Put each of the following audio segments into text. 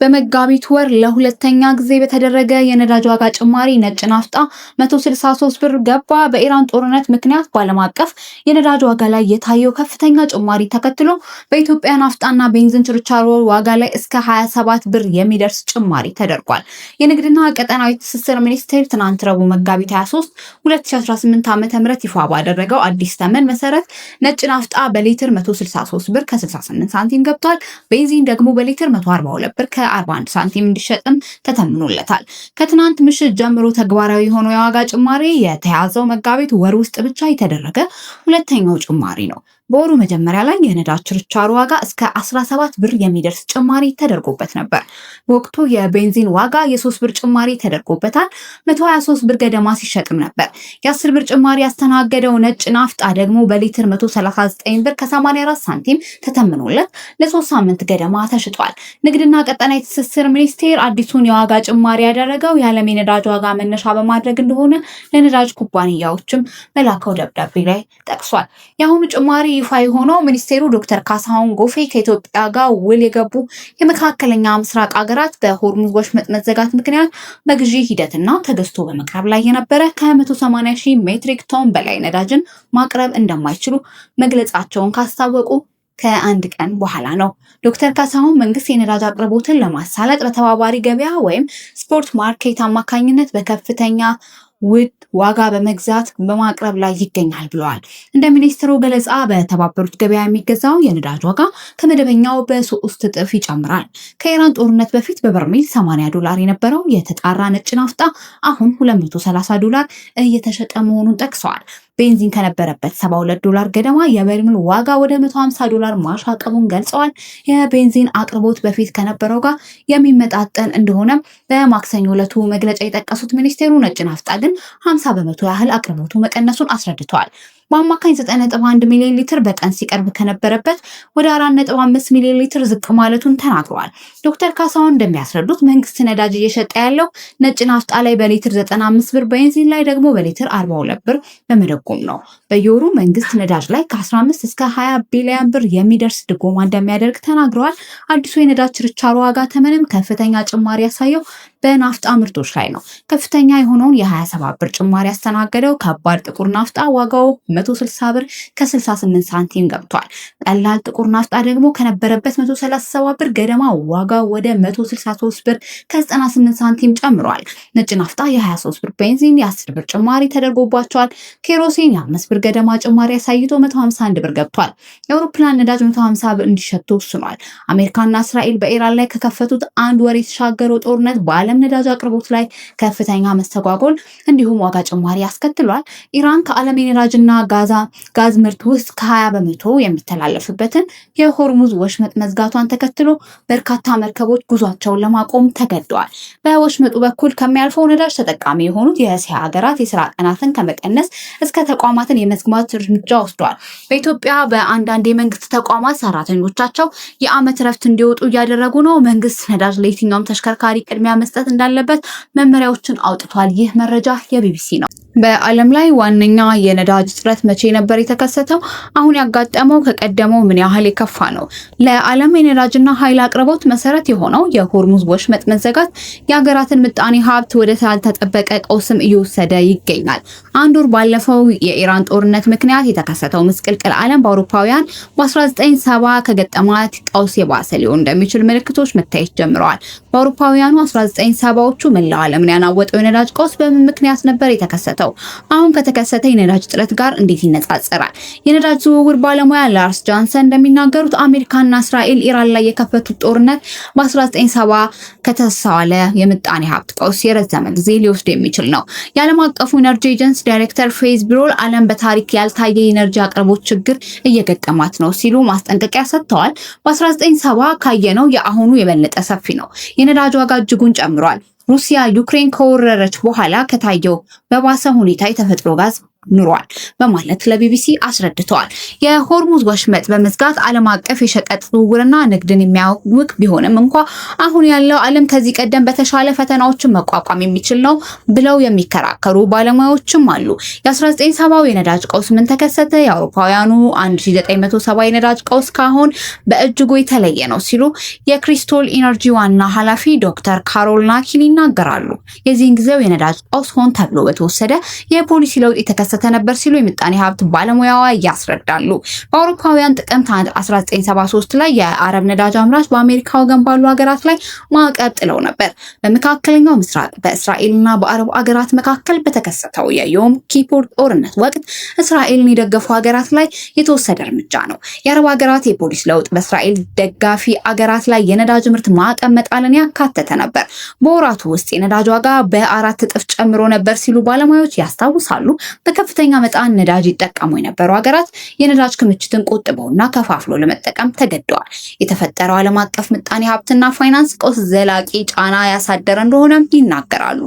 በመጋቢት ወር ለሁለተኛ ጊዜ በተደረገ የነዳጅ ዋጋ ጭማሪ ነጭ ናፍጣ 163 ብር ገባ። በኢራን ጦርነት ምክንያት በዓለም አቀፍ የነዳጅ ዋጋ ላይ የታየው ከፍተኛ ጭማሪ ተከትሎ በኢትዮጵያ ናፍጣና ቤንዚን ችርቻሮ ዋጋ ላይ እስከ 27 ብር የሚደርስ ጭማሪ ተደርጓል። የንግድና ቀጠናዊ ትስስር ሚኒስቴር ትናንት ረቡዕ መጋቢት 23 2018 ዓ.ም ይፋ ባደረገው አዲስ ተመን መሰረት ነጭ ናፍጣ በሊትር 163 ብር ከ68 ሳንቲም ገብቷል። ቤንዚን ደግሞ በሊትር 142 ብር 41 ሳንቲም እንዲሸጥም ተተምኖለታል። ከትናንት ምሽት ጀምሮ ተግባራዊ የሆነው የዋጋ ጭማሪ የተያዘው መጋቢት ወር ውስጥ ብቻ የተደረገ ሁለተኛው ጭማሪ ነው። በወሩ መጀመሪያ ላይ የነዳጅ ችርቻሮ ዋጋ እስከ 17 ብር የሚደርስ ጭማሪ ተደርጎበት ነበር። በወቅቱ የቤንዚን ዋጋ የ3 ብር ጭማሪ ተደርጎበታል። 123 ብር ገደማ ሲሸጥም ነበር። የ10 ብር ጭማሪ ያስተናገደው ነጭ ናፍጣ ደግሞ በሊትር 139 ብር ከ84 ሳንቲም ተተምኖለት ለ3 ሳምንት ገደማ ተሽጧል። ንግድና ቀጠናዊ ትስስር ሚኒስቴር አዲሱን የዋጋ ጭማሪ ያደረገው የዓለም የነዳጅ ዋጋ መነሻ በማድረግ እንደሆነ ለነዳጅ ኩባንያዎችም በላከው ደብዳቤ ላይ ጠቅሷል። የአሁኑ ጭማሪ ይፋ የሆነው ሚኒስቴሩ ዶክተር ካሳሁን ጎፌ ከኢትዮጵያ ጋር ውል የገቡ የመካከለኛ ምስራቅ ሀገራት በሆርሙዝ ወሽመጥ መዘጋት ምክንያት በግዢ ሂደትና ተገዝቶ በመቅረብ ላይ የነበረ ከ180 ሺህ ሜትሪክ ቶን በላይ ነዳጅን ማቅረብ እንደማይችሉ መግለጻቸውን ካስታወቁ ከአንድ ቀን በኋላ ነው። ዶክተር ካሳሁን መንግስት የነዳጅ አቅርቦትን ለማሳለጥ በተባባሪ ገበያ ወይም ስፖርት ማርኬት አማካኝነት በከፍተኛ ውድ ዋጋ በመግዛት በማቅረብ ላይ ይገኛል ብለዋል። እንደ ሚኒስትሩ ገለጻ በተባበሩት ገበያ የሚገዛው የነዳጅ ዋጋ ከመደበኛው በ3 እጥፍ ይጨምራል። ከኢራን ጦርነት በፊት በበርሜል $80 የነበረው የተጣራ ነጭ ናፍጣ አሁን $230 እየተሸጠ መሆኑን ጠቅሰዋል። ቤንዚን ከነበረበት $72 ገደማ የበርሜል ዋጋ ወደ $150 ማሻቀቡን ገልጸዋል። የቤንዚን አቅርቦት በፊት ከነበረው ጋር የሚመጣጠን እንደሆነ በማክሰኞ ዕለቱ መግለጫ የጠቀሱት ሚኒስቴሩ ነጭ ናፍጣ ግን 50 በመቶ ያህል አቅርቦቱ መቀነሱን አስረድተዋል። በአማካኝ 9.1 ሚሊዮን ሊትር በቀን ሲቀርብ ከነበረበት ወደ 4.5 ሚሊዮን ሊትር ዝቅ ማለቱን ተናግረዋል። ዶክተር ካሳሁን እንደሚያስረዱት መንግስት ነዳጅ እየሸጠ ያለው ነጭ ናፍጣ ላይ በሊትር 95 ብር፣ ቤንዚን ላይ ደግሞ በሊትር 42 ብር በመደጎም ነው። በየወሩ መንግስት ነዳጅ ላይ ከ15 እስከ 20 ቢሊዮን ብር የሚደርስ ድጎማ እንደሚያደርግ ተናግረዋል። አዲሱ የነዳጅ ችርቻሮ ዋጋ ተመንም ከፍተኛ ጭማሪ ያሳየው በናፍጣ ምርቶች ላይ ነው። ከፍተኛ የሆነውን የ27 ብር ጭማሪ ያስተናገደው ከባድ ጥቁር ናፍጣ ዋጋው 160 ብር ከ68 ሳንቲም ገብቷል። ቀላል ጥቁር ናፍጣ ደግሞ ከነበረበት 137 ብር ገደማ ዋጋው ወደ 163 ብር ከ98 ሳንቲም ጨምሯል። ነጭ ናፍጣ የ23 ብር፣ ቤንዚን የ10 ብር ጭማሪ ተደርጎባቸዋል። ኬሮሲን የ5 ብር ገደማ ጭማሪ አሳይቶ 151 ብር ገብቷል። የአውሮፕላን ነዳጅ 150 ብር እንዲሸጥ ተወስኗል። አሜሪካና እስራኤል በኢራን ላይ ከከፈቱት አንድ ወር የተሻገረው ጦርነት በዓለም ነዳጅ አቅርቦት ላይ ከፍተኛ መስተጓጎል እንዲሁም ዋጋ ጭማሪ ያስከትሏል። ኢራን ከዓለም የነዳጅና ጋዝ ምርት ውስጥ ከ20 በመቶ የሚተላለፍበትን የሆርሙዝ ወሽመጥ መዝጋቷን ተከትሎ በርካታ መርከቦች ጉዟቸውን ለማቆም ተገደዋል። በወሽመጡ በኩል ከሚያልፈው ነዳጅ ተጠቃሚ የሆኑት የእስያ ሀገራት የስራ ቀናትን ከመቀነስ እስከ ተቋማትን የመዝጋት እርምጃ ወስደዋል። በኢትዮጵያ በአንዳንድ የመንግስት ተቋማት ሰራተኞቻቸው የዓመት እረፍት እንዲወጡ እያደረጉ ነው። መንግስት ነዳጅ ለየትኛውም ተሽከርካሪ ቅድሚያ መስጠት እንዳለበት መመሪያዎችን አውጥቷል። ይህ መረጃ የቢቢሲ ነው። በዓለም ላይ ዋነኛ የነዳጅ እጥረት መቼ ነበር የተከሰተው? አሁን ያጋጠመው ከቀደመው ምን ያህል የከፋ ነው? ለዓለም የነዳጅና ኃይል አቅርቦት መሰረት የሆነው የሆርሙዝ ወሽመጥ መዘጋት የሀገራትን ምጣኔ ሀብት ወደ ያልተጠበቀ ቀውስም እየወሰደ ይገኛል። አንድ ወር ባለፈው የኢራን ጦርነት ምክንያት የተከሰተው ምስቅልቅል ዓለም በአውሮፓውያን በ1970 ከገጠማት ቀውስ የባሰ ሊሆን እንደሚችል ምልክቶች መታየት ጀምረዋል። በአውሮፓውያኑ 1970ዎቹ መላው ዓለምን ያናወጠው የነዳጅ ቀውስ በምን ምክንያት ነበር የተከሰተው? አሁን ከተከሰተ የነዳጅ እጥረት ጋር እንዴት ይነጻጸራል? የነዳጅ ዝውውር ባለሙያ ላርስ ጃንሰን እንደሚናገሩት አሜሪካና እስራኤል ኢራን ላይ የከፈቱት ጦርነት በ1970 ከተስተዋለ የምጣኔ ሀብት ቀውስ የረዘመ ጊዜ ሊወስድ የሚችል ነው። የዓለም አቀፉ ኢነርጂ ኤጀንሲ ዳይሬክተር ፌዝ ብሮል ዓለም በታሪክ ያልታየ የኢነርጂ አቅርቦት ችግር እየገጠማት ነው ሲሉ ማስጠንቀቂያ ሰጥተዋል። በ1970 ካየነው የአሁኑ የበለጠ ሰፊ ነው። የነዳጅ ዋጋ እጅጉን ጨምሯል። ሩሲያ ዩክሬን ከወረረች በኋላ ከታየው በባሰ ሁኔታ የተፈጥሮ ጋዝ ኑሯል በማለት ለቢቢሲ አስረድተዋል። የሆርሙዝ ወሽመጥ በመዝጋት ዓለም አቀፍ የሸቀጥ ዝውውርና ንግድን የሚያውቅ ቢሆንም እንኳ አሁን ያለው ዓለም ከዚህ ቀደም በተሻለ ፈተናዎችን መቋቋም የሚችል ነው ብለው የሚከራከሩ ባለሙያዎችም አሉ። የ1970 የነዳጅ ቀውስ ምን ተከሰተ? የአውሮፓውያኑ 1970 የነዳጅ ቀውስ ካሁን በእጅጉ የተለየ ነው ሲሉ የክሪስቶል ኢነርጂ ዋና ኃላፊ ዶክተር ካሮል ናኪን ይናገራሉ። የዚህን ጊዜው የነዳጅ ቀውስ ሆን ተብሎ በተወሰደ የፖሊሲ ለውጥ የተከሰተ ነበር ሲሉ የምጣኔ ሀብት ባለሙያዋ ያስረዳሉ። በአውሮፓውያን ጥቅምት 1973 ላይ የአረብ ነዳጅ አምራች በአሜሪካ ወገን ባሉ ሀገራት ላይ ማዕቀብ ጥለው ነበር። በመካከለኛው ምስራቅ በእስራኤልና በአረብ ሀገራት መካከል በተከሰተው የዮም ኪፑር ጦርነት ወቅት እስራኤልን የደገፉ ሀገራት ላይ የተወሰደ እርምጃ ነው። የአረብ ሀገራት የፖሊሲ ለውጥ በእስራኤል ደጋፊ ሀገራት ላይ የነዳጅ ምርት ማዕቀብ መጣልን ያካተተ ነበር። በወራቱ ውስጥ የነዳጅ ዋጋ በ4 እጥፍ ጨምሮ ነበር ሲሉ ባለሙያዎች ያስታውሳሉ። በከፍተኛ መጠን ነዳጅ ይጠቀሙ የነበሩ ሀገራት የነዳጅ ክምችትን ቆጥበውና ከፋፍሎ ለመጠቀም ተገደዋል። የተፈጠረው ዓለም አቀፍ ምጣኔ ሀብትና ፋይናንስ ቀውስ ዘላቂ ጫና ያሳደረ እንደሆነ ይናገራሉ።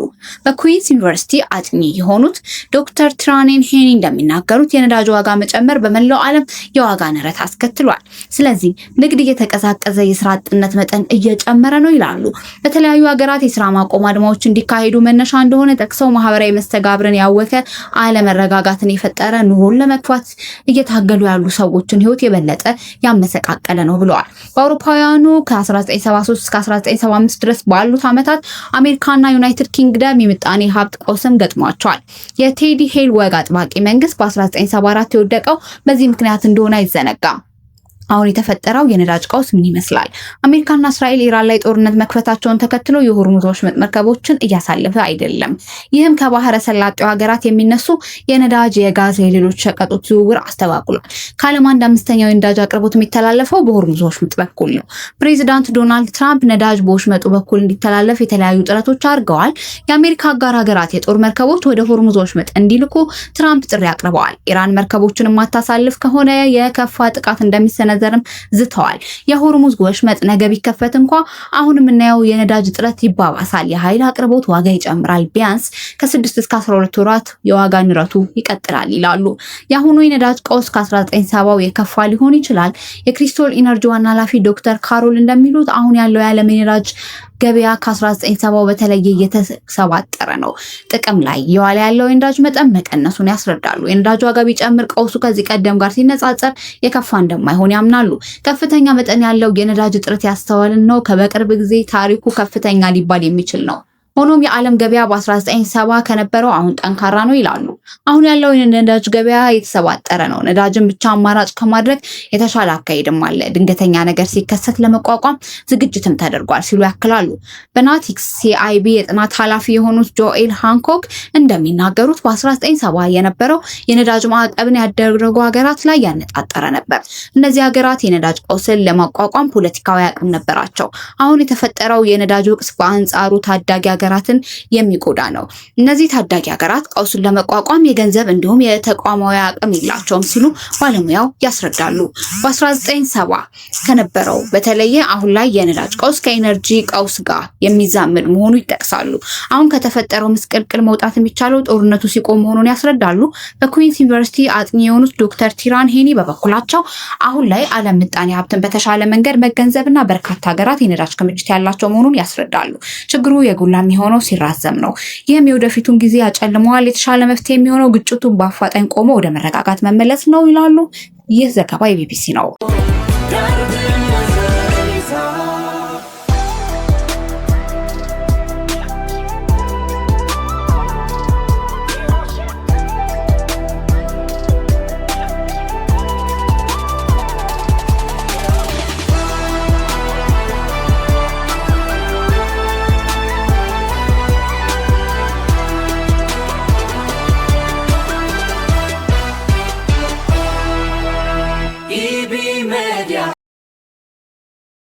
በኩዊንስ ዩኒቨርሲቲ አጥኚ የሆኑት ዶክተር ትራኔን ሄኒ እንደሚናገሩት የነዳጅ ዋጋ መጨመር በመላው ዓለም የዋጋ ንረት አስከትሏል። ስለዚህ ንግድ እየተቀዛቀዘ፣ የስራ አጥነት መጠን እየጨመረ ነው ይላሉ። በተለያዩ ሀገራት የስራ ማቆም አድማዎች እንዲካሄዱ መነሻ እንደሆነ ጠቅሰው ማህበራዊ መስተጋብርን ያወከ አለመረጋጋትን የፈጠረ ኑሮን ለመግፋት እየታገሉ ያሉ ሰዎችን ህይወት የበለጠ ያመሰቃቀለ ነው ብለዋል። በአውሮፓውያኑ ከ1973 እስከ 1975 ድረስ ባሉት ዓመታት አሜሪካና ዩናይትድ ኪንግደም የምጣኔ ሀብት ቀውስም ገጥሟቸዋል። የቴዲ ሄል ወግ አጥባቂ መንግስት በ1974 የወደቀው በዚህ ምክንያት እንደሆነ አይዘነጋም። አሁን የተፈጠረው የነዳጅ ቀውስ ምን ይመስላል? አሜሪካና እስራኤል ኢራን ላይ ጦርነት መክፈታቸውን ተከትሎ የሆርሙዝ ወሽመጥ መርከቦችን እያሳለፈ አይደለም። ይህም ከባህረ ሰላጤው ሀገራት የሚነሱ የነዳጅ፣ የጋዝ፣ የሌሎች ሸቀጦች ዝውውር አስተጓጉሏል። ከዓለም 1/5ኛው የነዳጅ አቅርቦት የሚተላለፈው በሆርሙዝ ወሽመጥ በኩል ነው። ፕሬዚዳንት ዶናልድ ትራምፕ ነዳጅ በወሽመጡ በኩል እንዲተላለፍ የተለያዩ ጥረቶች አድርገዋል። የአሜሪካ አጋር ሀገራት የጦር መርከቦች ወደ ሆርሙዝ ወሽመጥ እንዲልኩ ትራምፕ ጥሪ አቅርበዋል። ኢራን መርከቦችን የማታሳልፍ ከሆነ የከፋ ጥቃት እንደሚሰነ ዘርም ዝተዋል። የሆርሙዝ ወሽመጥ ነገ ቢከፈት እንኳ አሁን የምናየው የነዳጅ እጥረት ይባባሳል፣ የኃይል አቅርቦት ዋጋ ይጨምራል፣ ቢያንስ ከ6 እስከ 12 ወራት የዋጋ ንረቱ ይቀጥላል ይላሉ። የአሁኑ የነዳጅ ቀውስ ከ1970 የከፋ ሊሆን ይችላል። የክሪስቶል ኢነርጂ ዋና ኃላፊ ዶክተር ካሮል እንደሚሉት አሁን ያለው የዓለም የነዳጅ ገበያ ከ1970 በተለየ እየተሰባጠረ ነው። ጥቅም ላይ የዋለ ያለው የነዳጅ መጠን መቀነሱን ያስረዳሉ። የነዳጅ ዋጋ ቢጨምር ቀውሱ ከዚህ ቀደም ጋር ሲነጻጸር የከፋ እንደማይሆን ያምናሉ። ከፍተኛ መጠን ያለው የነዳጅ እጥረት ያስተዋልን ነው። በቅርብ ጊዜ ታሪኩ ከፍተኛ ሊባል የሚችል ነው። ሆኖም የዓለም ገበያ በ1970 ከነበረው አሁን ጠንካራ ነው ይላሉ። አሁን ያለው የነዳጅ ገበያ የተሰባጠረ ነው። ነዳጅን ብቻ አማራጭ ከማድረግ የተሻለ አካሄድም አለ። ድንገተኛ ነገር ሲከሰት ለመቋቋም ዝግጅትም ተደርጓል ሲሉ ያክላሉ። በናቲክስ ሲአይቢ የጥናት ኃላፊ የሆኑት ጆኤል ሃንኮክ እንደሚናገሩት በ1970 የነበረው የነዳጅ ማዕቀብን ያደረጉ ሀገራት ላይ ያነጣጠረ ነበር። እነዚህ ሀገራት የነዳጅ ቀውስን ለማቋቋም ፖለቲካዊ አቅም ነበራቸው። አሁን የተፈጠረው የነዳጅ ወቅት በአንጻሩ ታዳጊ ሀገራትን የሚጎዳ ነው። እነዚህ ታዳጊ ሀገራት ቀውሱን ለመቋቋም የገንዘብ እንዲሁም የተቋማዊ አቅም የላቸውም ሲሉ ባለሙያው ያስረዳሉ። በ1970 ከነበረው በተለየ አሁን ላይ የነዳጅ ቀውስ ከኢነርጂ ቀውስ ጋር የሚዛመድ መሆኑ ይጠቅሳሉ። አሁን ከተፈጠረው ምስቅልቅል መውጣት የሚቻለው ጦርነቱ ሲቆም መሆኑን ያስረዳሉ። በኩዊንስ ዩኒቨርሲቲ አጥኚ የሆኑት ዶክተር ቲራን ሄኒ በበኩላቸው አሁን ላይ ዓለም ምጣኔ ሀብትን በተሻለ መንገድ መገንዘብና በርካታ ሀገራት የነዳጅ ክምችት ያላቸው መሆኑን ያስረዳሉ። ችግሩ የጎላ የሚሆነው ሲራዘም ነው። ይህም የወደፊቱን ጊዜ ያጨልመዋል። የተሻለ መፍትሄ የሚሆነው ግጭቱን በአፋጣኝ ቆሞ ወደ መረጋጋት መመለስ ነው ይላሉ። ይህ ዘገባ የቢቢሲ ነው። EB Media